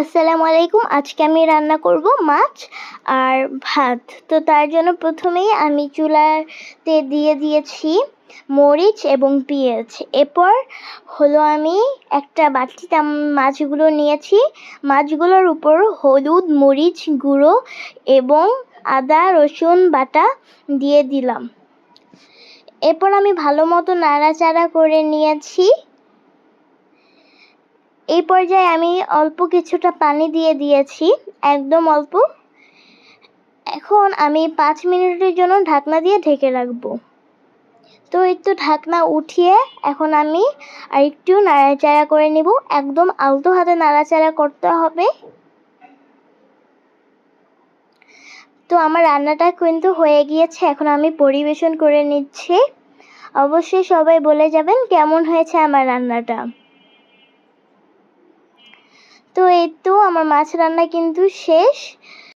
আসসালামু আলাইকুম। আজকে আমি রান্না করব মাছ আর ভাত। তো তার জন্য প্রথমেই আমি চুলাতে দিয়ে দিয়েছি মরিচ এবং পেঁয়াজ। এরপর আমি একটা বাটিতে মাছগুলো নিয়েছি। মাছগুলোর উপর হলুদ, মরিচ গুঁড়ো এবং আদা রসুন বাটা দিয়ে দিলাম। এরপর আমি ভালো মতো নাড়াচাড়া করে নিয়েছি। এই পর্যায়ে আমি অল্প কিছুটা পানি দিয়ে দিয়েছি, একদম অল্প। এখন আমি 5 মিনিটের জন্য ঢাকনা দিয়ে ঢেকে রাখবো। তো একটু ঢাকনা উঠিয়ে এখন আমি আরেকটু নাড়াচাড়া করে নিব। একদম আলতো হাতে নাড়াচাড়া করতে হবে। তো আমার রান্নাটা কিন্তু হয়ে গিয়েছে। এখন আমি পরিবেশন করে নিচ্ছি। অবশ্যই সবাই বলে যাবেন কেমন হয়েছে আমার রান্নাটা। তো এই তো আমার মাছ রান্না কিন্তু শেষ।